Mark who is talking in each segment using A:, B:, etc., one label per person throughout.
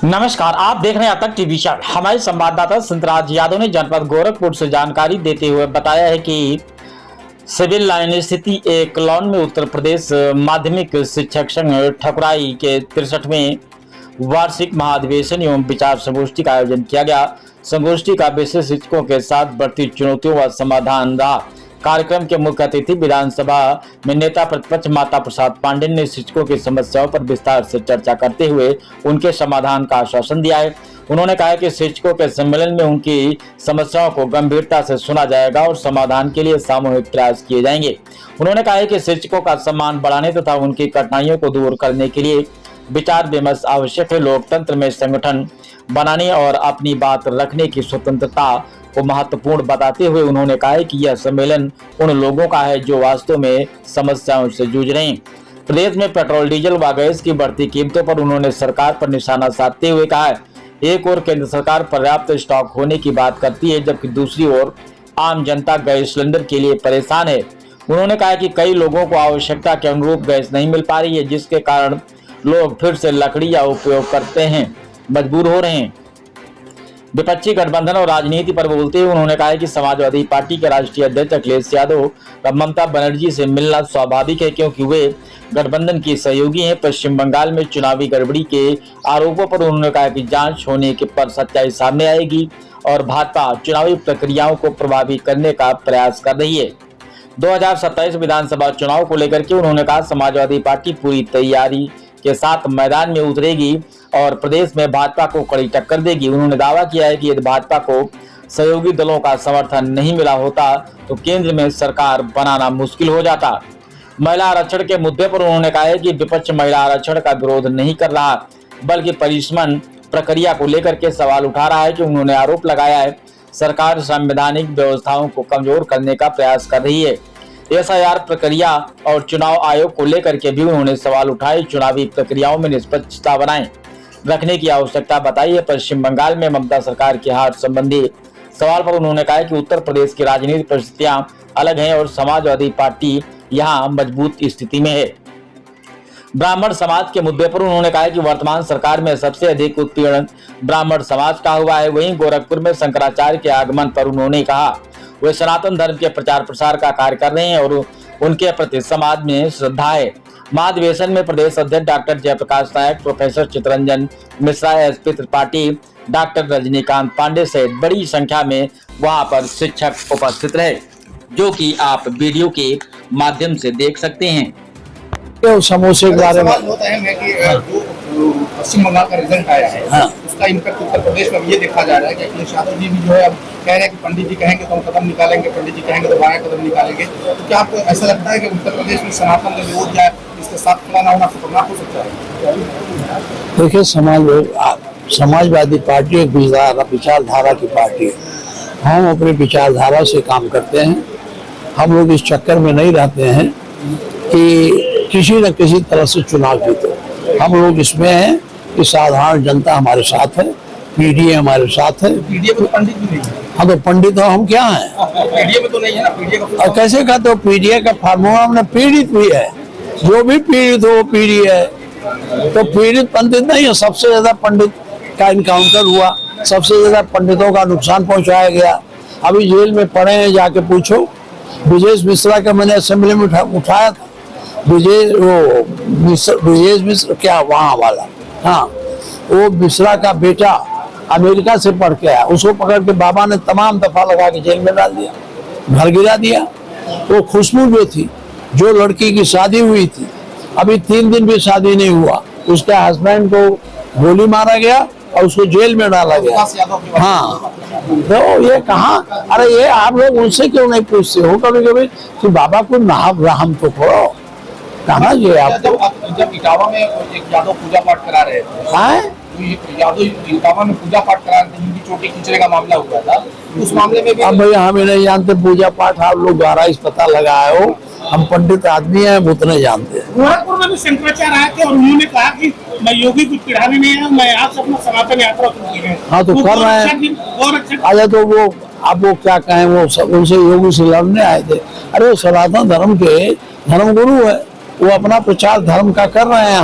A: नमस्कार, आप देख रहे हैं अब तक टीवी चैनल। हमारे संवाददाता संतराज यादव ने जनपद गोरखपुर से जानकारी देते हुए बताया है कि सिविल लाइन स्थित एक लॉन में उत्तर प्रदेश माध्यमिक शिक्षक संघ ठकुराई के 63वें वार्षिक महाधिवेशन एवं विचार संगोष्ठी का आयोजन किया गया। संगोष्ठी का विषय शिक्षकों के साथ बढ़ती चुनौतियों व समाधान रहा। कार्यक्रम के मुख्य अतिथि विधानसभा में नेता प्रतिपक्ष माता प्रसाद पांडे ने शिक्षकों की समस्याओं पर विस्तार से चर्चा करते हुए उनके समाधान का आश्वासन दिया है। उन्होंने कहा कि शिक्षकों के सम्मेलन में उनकी समस्याओं को गंभीरता से सुना जाएगा और समाधान के लिए सामूहिक प्रयास किए जाएंगे। उन्होंने कहा कि शिक्षकों का सम्मान बढ़ाने तथा उनकी कठिनाइयों को दूर करने के लिए विचार विमर्श आवश्यक है। लोकतंत्र में संगठन बनाने और अपनी बात रखने की स्वतंत्रता को महत्वपूर्ण बताते हुए उन्होंने कहा कि यह सम्मेलन उन लोगों का है जो वास्तव में समस्याओं से जूझ रहे हैं। प्रदेश में पेट्रोल, डीजल व गैस की बढ़ती कीमतों पर उन्होंने सरकार पर निशाना साधते हुए कहा है, एक ओर केंद्र सरकार पर्याप्त स्टॉक होने की बात करती है, जबकि दूसरी ओर आम जनता गैस सिलेंडर के लिए परेशान है। उन्होंने कहा कि कई लोगों को आवश्यकता के अनुरूप गैस नहीं मिल पा रही है, जिसके कारण लोग फिर से लकड़ी का उपयोग करते हैं मजबूर हो रहे हैं। विपक्षी गठबंधन और राजनीति पर बोलते हुए उन्होंने कहा कि समाजवादी पार्टी के राष्ट्रीय अध्यक्ष अखिलेश यादव का ममता बनर्जी से मिलना स्वाभाविक है, क्योंकि वे गठबंधन की सहयोगी हैं। पश्चिम बंगाल में चुनावी गड़बड़ी के आरोपों पर उन्होंने कहा कि जांच होने के पर सच्चाई सामने आएगी और भाजपा चुनावी प्रक्रियाओं को प्रभावित करने का प्रयास कर रही है। 2027 विधानसभा चुनाव को लेकर के उन्होंने कहा समाजवादी पार्टी पूरी तैयारी के साथ मैदान में उतरेगी और प्रदेश में भाजपा को कड़ी टक्कर देगी। उन्होंने दावा किया है कि यदि भाजपा को सहयोगी दलों का समर्थन नहीं मिला होता तो केंद्र में सरकार बनाना मुश्किल हो जाता। महिला आरक्षण के मुद्दे पर उन्होंने कहा है कि विपक्ष महिला आरक्षण का विरोध नहीं कर रहा, बल्कि परिष्मन प्रक्रिया को लेकर के सवाल उठा रहा है। कि उन्होंने आरोप लगाया है सरकार संवैधानिक व्यवस्थाओं को कमजोर करने का प्रयास कर रही है। SIR प्रक्रिया और चुनाव आयोग को लेकर के भी उन्होंने सवाल उठाए। चुनावी प्रक्रियाओं में निष्पक्षता बनाए रखने की आवश्यकता बताई है। पश्चिम बंगाल में ममता सरकार की हार संबंधी सवाल पर उन्होंने कहा कि उत्तर प्रदेश की राजनीतिक परिस्थितियां अलग हैं और समाजवादी पार्टी यहां मजबूत स्थिति में है। ब्राह्मण समाज के मुद्दे पर उन्होंने कहा कि वर्तमान सरकार में सबसे अधिक उत्पीड़न ब्राह्मण समाज का हुआ है। वहीं गोरखपुर में शंकराचार्य के आगमन पर उन्होंने कहा वे सनातन धर्म के प्रचार प्रसार का कार्य कर रहे हैं और उनके प्रति समाज में श्रद्धा है। महाधिवेशन में प्रदेश अध्यक्ष doctor Jayprakash Nayak, professor Chitranjan Mishra, SP Tripathi, doctor Rajnikant Pandey सहित बड़ी संख्या में वहां पर शिक्षक उपस्थित रहे, जो कि आप वीडियो के माध्यम से देख सकते हैं।
B: तो समोसे के बारे में
C: होता है कि जो पश्चिम बंगाल का रिजल्ट आया है, उसका इम्पैक्ट उत्तर प्रदेश में ये देखा जा रहा है कि अखिलेश यादव जी भी जो है अब कह रहे हैं कि पंडित जी कहेंगे तो हम कदम निकालेंगे, पंडित जी कहेंगे तो बाया कदम निकालेंगे। तो क्या आपको ऐसा लगता है कि उत्तर प्रदेश में सनातन का विरोध या इसके साथ खड़ा ना होना खतरनाक हो सकता है?
B: देखिए, समाजवादी पार्टी एक विचारधारा की पार्टी है। हम अपनी विचारधारा से काम करते हैं। हम लोग इस चक्कर में नहीं रहते हैं कि किसी न किसी तरह से चुनाव जीते। हम लोग इसमें हैं कि साधारण जनता हमारे साथ है, पीडीए हमारे साथ है।
C: पीडीए में तो पंडित भी नहीं है।
B: हाँ, तो पंडित हो, हम क्या हैं?
C: पीडीए में तो नहीं है ना। पीडीए का
B: और कैसे कहते हो? पीडीए का फार्मूला हमने पीड़ित भी है, जो भी पीड़ित हो वो पीडीए है। तो पीड़ित पंडित नहीं है। सबसे ज्यादा पंडित का इनकाउंटर हुआ, सबसे ज्यादा पंडितों का नुकसान पहुंचाया गया। अभी जेल में पड़े हैं, जाके पूछो। ब्रजेश मिश्रा का मैंने असेंबली में उठाया था। ब्रजेश मिश्र क्या वहाँ वाला, हाँ, वो मिश्रा का बेटा अमेरिका से पढ़ के आया, उसको पकड़ के बाबा ने तमाम दफा लगा के जेल में डाल दिया, घर गिरा दिया। वो खुशबू जो थी, जो लड़की की शादी हुई थी, अभी 3 दिन भी शादी नहीं हुआ, उसके हस्बैंड को गोली मारा गया और उसको जेल में डाला गया। हाँ, तो ये कहाँ? अरे ये आप लोग उनसे क्यों नहीं पूछते हो कभी कभी कि बाबा को नाम राम तो करो? कहाँ ये आप
C: जब इटावा में एक यादव पूजा पाठ करा रहे थे, यादव इटावा में पूजा पाठ करा रहे थे, हिंदी चोटी खींचने का मामला हुआ था, उस मामले में भी
B: अब भैया हमें नहीं जानते पूजा पाठ, आप लोग द्वारा इस पता लगाए हो। हम पंडित आदमी हैं, उतने जानते हैं।
D: गोरखपुर में भी शंकराचार्य आए थे और उन्होंने कहा कि मैं योगी कुछ पिढ़ाने नहीं है, मैं आपसे अपना सनातन यात्रा शुरू की है।
B: हाँ, तो कर रहे हैं। अरे तो वो अब वो क्या कहें, वो उनसे योगी से लड़ने आए थे। अरे वो सनातन धर्म के धर्मगुरु है, वो अपना प्रचार धर्म का कर रहे हैं।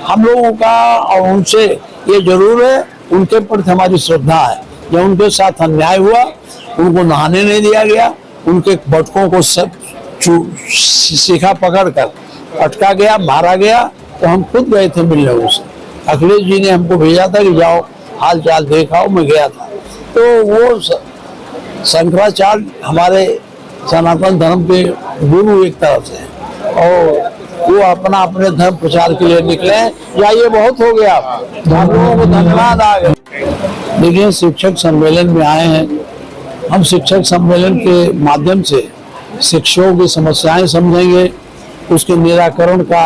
B: हम लोगों का और उनसे ये जरूर है, उनके प्रति हमारी श्रद्धा है। जब उनके साथ अन्याय हुआ, उनको नहाने नहीं दिया गया, उनके बटकों को सब शिखा पकड़कर पटका गया, मारा गया, तो हम खुद गए थे मिलने उनसे। अखिलेश जी ने हमको भेजा था कि जाओ हाल चाल देखाओ, मैं गया था। तो वो शंकराचार्य हमारे सनातन धर्म के गुरु एक तरह से, और वो अपने धर्म प्रचार के लिए निकले। या ये बहुत हो गया, हम लोगों को धन्यवाद आ गए। देखिए, शिक्षक सम्मेलन में आए हैं हम। शिक्षक सम्मेलन के माध्यम से शिक्षकों की समस्याएं समझेंगे, उसके निराकरण का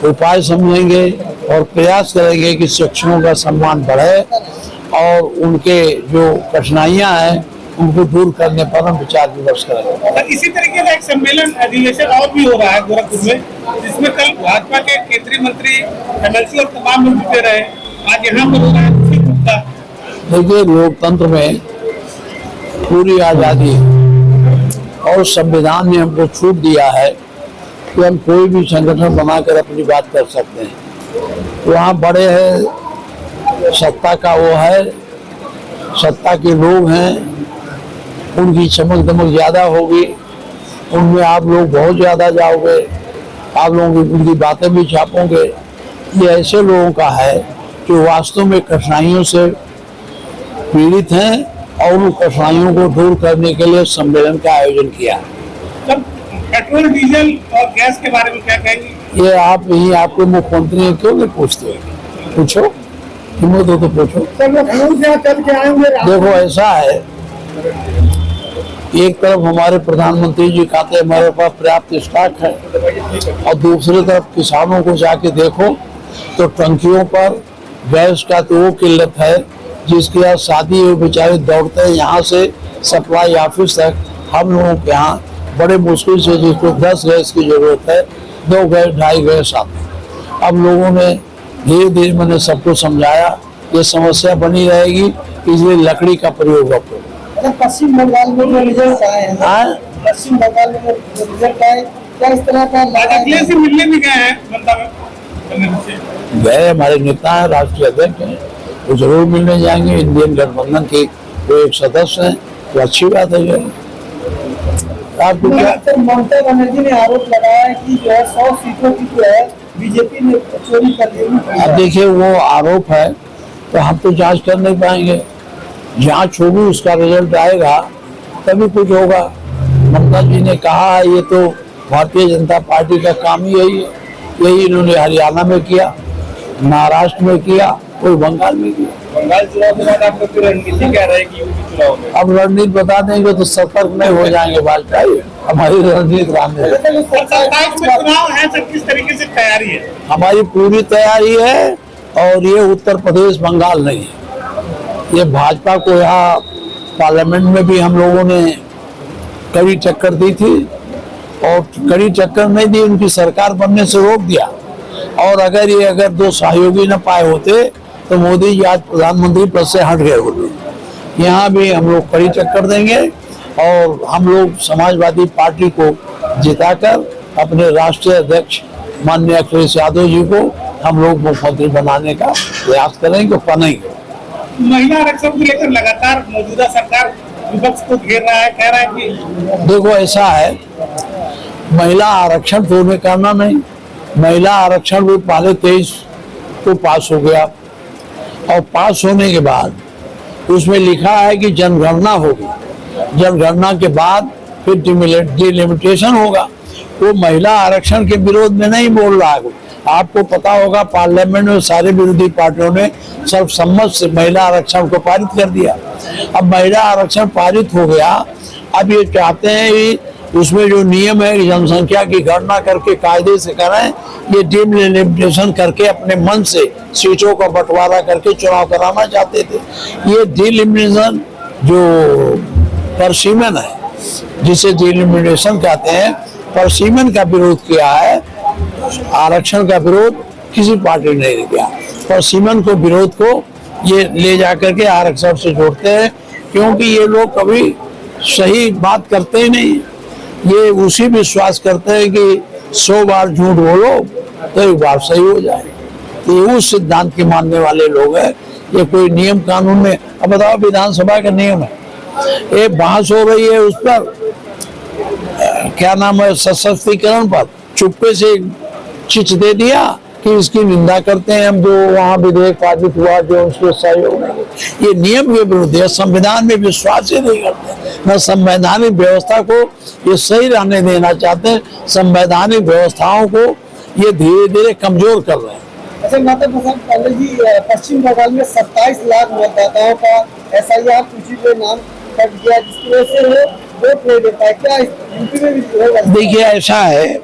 B: उपाय समझेंगे और प्रयास करेंगे कि शिक्षकों का सम्मान बढ़े और उनके जो कठिनाइयां हैं उनको दूर करने पर हम विचार विमर्श करेंगे।
D: तो इसी तरीके का एक सम्मेलन अधिवेशन और भी हो रहा है गोरखपुर में, जिसमें कल भाजपा के केंद्रीय मंत्री, एमएलसी और तमाम लोग जुटे रहे। आज यहाँ पर हो रहा है उसी मुद्दा।
B: देखिए, लोकतंत्र में पूरी आजादी और संविधान ने हमको छूट दिया है कि हम कोई भी संगठन बनाकर अपनी बात कर सकते हैं। वहाँ बड़े है, सत्ता का वो है, सत्ता के लोग हैं, उनकी चमक दमक ज्यादा होगी, उनमें आप लोग बहुत ज्यादा जाओगे, आप लोग उनकी बातें भी छापोगे। ये ऐसे लोगों का है जो वास्तव में कठिनाइयों से पीड़ित हैं और उन कठिनाइयों को दूर करने के लिए सम्मेलन का आयोजन किया।
D: तब पेट्रोल, डीजल और गैस के बारे में क्या कहेंगे? ये
B: आप यही आपके मुख्यमंत्री क्यों नहीं पूछते? पूछो, हिम्मत हो तो पूछो। देखो, ऐसा है, एक तरफ हमारे प्रधानमंत्री जी कहते हैं हमारे पास पर्याप्त स्टॉक है, और दूसरी तरफ किसानों को जाके देखो तो टंकियों पर गैस का तो वो किल्लत है जिसके यहाँ शादी हो बेचारे दौड़ते हैं यहाँ से सप्लाई ऑफिस तक। हम लोगों के यहाँ बड़े मुश्किल से जिसको 10 गैस की जरूरत है 2 गैस 2.5 गैस आते। अब लोगों ने धीरे धीरे मैंने सबको समझाया, ये समस्या बनी रहेगी, इसलिए लकड़ी का प्रयोग करो।
E: पश्चिम बंगाल में जो रिजल्ट आए हैं, पश्चिम बंगाल में जो रिजल्ट आए, क्या इस तरह का
D: अखिलेश से मिलने भी गए हैं?
B: गए, हमारे नेता है, राष्ट्रीय अध्यक्ष हैं, वो जरूर मिलने जाएंगे। इंडियन गठबंधन के वो एक सदस्य हैं, तो अच्छी बात है। आपको क्या,
E: ममता बनर्जी ने आरोप लगाया है कि जो है 100 सीटों की जो है बीजेपी ने चोरी कर ली।
B: अब देखिए, वो आरोप है तो हम तो जांच कर नहीं पाएंगे। जांच होगी, उसका रिजल्ट आएगा तभी कुछ होगा। ममता जी ने कहा है, ये तो भारतीय जनता पार्टी का काम ही यही है। यही इन्होंने हरियाणा में किया, महाराष्ट्र में किया, कोई बंगाल में किया।
C: बंगाल चुनाव के बाद आपको फिर रणनीति क्या रहेगी यूपी चुनाव में?
B: अब रणनीति बता देंगे तो सतर्क नहीं हो जाएंगे वाजपेयी। हमारी रणनीति
D: चुनाव है, सब किस तरीके से तैयारी है?
B: हमारी पूरी तैयारी है, और ये उत्तर प्रदेश बंगाल नहीं है। ये भाजपा को यहाँ पार्लियामेंट में भी हम लोगों ने कड़ी टक्कर दी थी, और कड़ी टक्कर नहीं दी, उनकी सरकार बनने से रोक दिया। और अगर 2 सहयोगी न पाए होते तो मोदी जी आज प्रधानमंत्री पद से हट गए होते। यहाँ भी हम लोग कड़ी टक्कर देंगे, और हम लोग समाजवादी पार्टी को जिताकर अपने राष्ट्रीय अध्यक्ष माननीय अखिलेश यादव जी को हम लोग मुख्यमंत्री बनाने का प्रयास करेंगे, बनेंगे।
D: महिला आरक्षण को लेकर लगातार मौजूदा सरकार विपक्ष को घेर रहा है, कह रहा है कि
B: देखो, ऐसा है, महिला आरक्षण तो उन्हें करना नहीं। महिला आरक्षण भी पहले 23 को पास हो गया, और पास होने के बाद उसमें लिखा है कि जनगणना होगी, जनगणना के बाद फिर डिलिमिटेशन होगा। वो महिला आरक्षण के विरोध में नहीं बोल रहा है। आपको पता होगा, पार्लियामेंट में सारे विरोधी पार्टियों ने सर्वसम्मत से महिला आरक्षण को पारित कर दिया। अब महिला आरक्षण पारित हो गया, अब ये चाहते हैं कि उसमें जो नियम है जनसंख्या की गणना करके कायदे से करें, ये डिलिमिटेशन करके अपने मन से सीटों का बंटवारा करके चुनाव कराना चाहते थे। ये डिलिमिटेशन जो परसीमन है, जिसे डिलिमिटेशन कहते हैं, परसीमन का विरोध किया है। आरक्षण का विरोध किसी पार्टी ने नहीं किया। परसीमन को विरोध को ये ले जाकर के आरक्षण से जोड़ते हैं, क्योंकि ये लोग कभी सही बात करते ही नहीं। ये उसी विश्वास करते हैं कि 100 बार झूठ बोलो तो एक बार सही हो जाए। ये उस सिद्धांत के मानने वाले लोग हैं। ये कोई नियम कानून में, अब बताओ विधानसभा का नियम है, ये बहस हो रही है उस पर क्या नाम है सशक्तिकरण पर, चुप्पे से चिट दे दिया कि इसकी निंदा करते हैं हम, जो वहां विधेयक पारित हुआ जो उसके सहयोग नहीं, ये नियम के विरुद्ध है। संविधान में विश्वास ही नहीं करते, न संवैधानिक व्यवस्था को ये सही रहने देना चाहते हैं, संवैधानिक व्यवस्थाओं को ये धीरे धीरे कमजोर कर रहे हैं।
E: अच्छा माता प्रसाद पांडे जी, पश्चिम बंगाल में 27 लाख मतदाताओं का SIR सूची में नाम कट गया, जिसकी वजह से वो वोट नहीं दे पाए, क्या यूपी में भी होगा?
B: देखिए ऐसा है,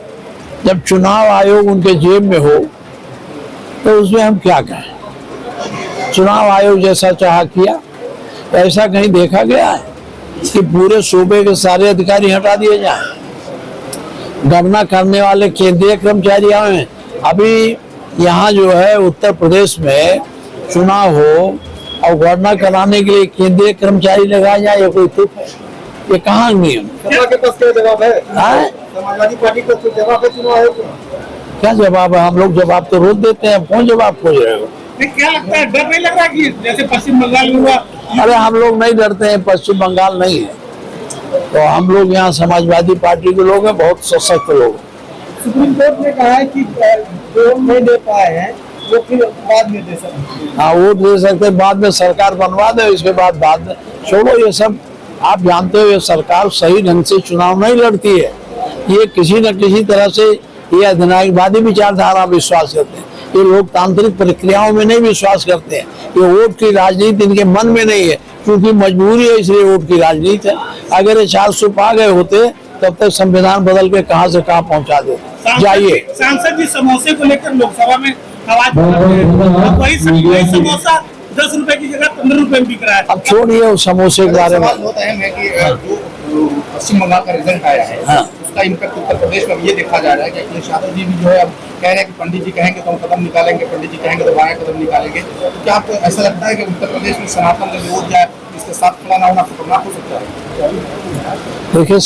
B: जब चुनाव आयोग उनके जेब में हो तो उसमें हम क्या कहें। चुनाव आयोग जैसा चाहा किया, ऐसा कहीं देखा गया है कि पूरे सूबे के सारे अधिकारी हटा दिए जाए। गणना करने वाले केंद्रीय कर्मचारी हैं। अभी यहाँ जो है उत्तर प्रदेश में चुनाव हो और गणना कराने के लिए केंद्रीय कर्मचारी लगाए जाए, ये कोई तुक है? ये कहाँ नियम?
E: सपा के पास क्या जवाब है?
B: समाजवादी
E: पार्टी को कोई जवाब है चुनाव आयोग को?
B: क्या जवाब है? हम लोग जवाब तो रोज देते हैं, कौन जवाब खोज रहे हो?
D: क्या लगता है, डर नहीं लग रहा कि जैसे पश्चिम बंगाल में हुआ?
B: अरे हम लोग नहीं डरते हैं, पश्चिम बंगाल नहीं है तो हम लोग यहाँ समाजवादी पार्टी के लोग हैं, बहुत सशक्त लोग।
E: सुप्रीम कोर्ट ने कहा है कि जो नहीं दे पाए हैं वो फिर बाद में दे सकते हैं।
B: हाँ वोट दे सकते, बाद में सरकार बनवा दे, इसके बाद में छोड़ो ये सब। आप जानते हो ये सरकार सही ढंग से चुनाव नहीं लड़ती है, ये किसी न किसी तरह से ये अधिनायकवादी विचारधारा विश्वास करते हैं, ये लोकतांत्रिक प्रक्रियाओं में नहीं विश्वास करते हैं, ये वोट की राजनीति इनके मन में नहीं है, क्योंकि मजबूरी है इसलिए वोट की राजनीति है। अगर ये 400 पा गए होते तब तक संविधान बदल के कहां से कहां पहुंचा देते। जाइए,
D: सांसद जी समोसे को लेकर लोकसभा में आवाज उठाते हैं, वही समोसा 10 रुपए की जगह 15 रुपए में बिक रहा है।
B: अब छोड़िए उस समोसे के बारे में।
C: सवाल होता है कि जो पश्चिम बंगाल का रिजल्ट आया है,
B: हाँ।
C: उसका इम्पैक्ट उत्तर प्रदेश में ये देखा जा रहा है कि अखिलेश यादव जी भी जो है अब कह रहे हैं कि पंडित जी कहेंगे तो हम कदम निकालेंगे, पंडित जी कहेंगे तो बाया कदम निकालेंगे। तो क्या आपको ऐसा लगता है कि उत्तर प्रदेश में सनातन का विरोध जाए, इसके साथ खड़ा ना होना खतरनाक हो सकता है?
B: देखिए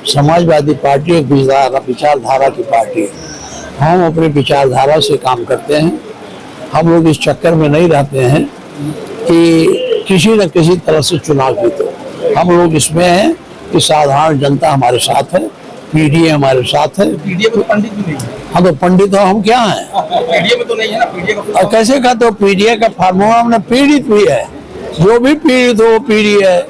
B: समाजवादी पार्टी एक विचारधारा की पार्टी है, हम अपनी विचारधारा से काम करते हैं। हम लोग इस चक्कर में नहीं रहते हैं कि किसी न किसी तरह से चुनाव जीतो। हम लोग इसमें हैं कि साधारण जनता हमारे साथ है, पीडीए हमारे साथ है।
C: पीडीए में तो पंडित भी नहीं है।
B: हाँ तो पंडित हो, हम क्या हैं?
C: पीडीए में तो नहीं है ना, पीडीए का
B: और कैसे कहते हो? पीडीए का फार्मूला हमने पीड़ित भी है, जो भी पीड़ित हो वो पीडीए है।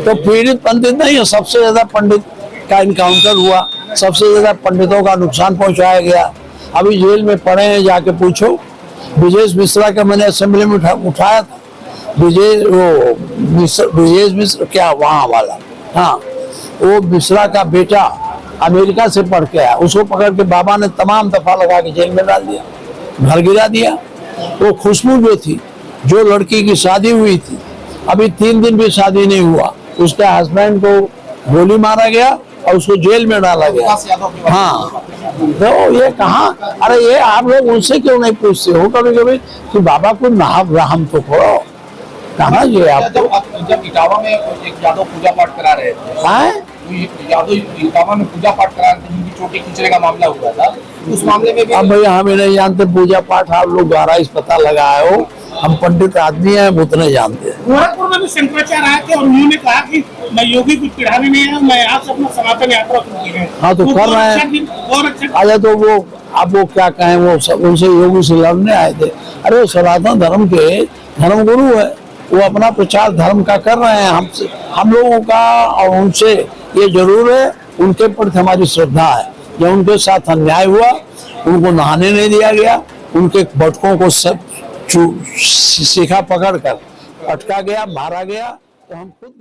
B: तो पीड़ित पंडित नहीं है, सबसे ज्यादा पंडित का इनकाउंटर हुआ, सबसे ज्यादा पंडितों का नुकसान पहुंचाया गया। अभी जेल में पड़े हैं, जाके पूछो। ब्रजेश मिश्रा का मैंने असेंबली में उठाया था, ब्रजेश मिश्रा क्या वहाँ वाला, हाँ वो मिश्रा का बेटा अमेरिका से पढ़ के आया, उसको पकड़ के बाबा ने तमाम दफा लगा के जेल में डाल दिया, घर गिरा दिया। वो खुशबू जो थी, जो लड़की की शादी हुई थी, अभी 3 दिन भी शादी नहीं हुआ, उसके हस्बैंड को गोली मारा गया और उसको जेल में डाला गया। हाँ तो ये कहाँ, अरे ये आप लोग उनसे क्यों नहीं पूछते हो कभी कभी कि बाबा को नाम राम तो करो, कहाँ ये आप
C: जब इटावा में एक यादव पूजा पाठ करा रहे थे, यादव इटावा में पूजा पाठ करा रहे थे, जिनकी चोटी खींचने का मामला हुआ था, उस मामले में भी
B: अब भैया हमें नहीं जानते पूजा पाठ, आप लोग द्वारा इस पता लगाए हो, हम पंडित आदमी हैं, हम उतने जानते हैं।
D: गोरखपुर में भी शंकराचार्य आए थे और उन्होंने कहा कि मैं योगी कुछ पिढ़ाने नहीं है, मैं यहाँ से अपना सनातन यात्रा शुरू की है।
B: हाँ तो कर रहे हैं। अच्छा तो वो आप वो क्या कहें, वो सब उनसे योगी से लड़ने आए थे। अरे वो सनातन धर्म के धर्म गुरु है, वो अपना प्रचार धर्म का कर रहे हैं। हमसे, हम लोगों का और उनसे ये जरूर है, उनके प्रति हमारी श्रद्धा है। जब उनके साथ अन्याय हुआ, उनको नहाने नहीं दिया गया, उनके बटकों को सब शिखा पकड़ कर अटका गया, मारा गया, तो हम खुद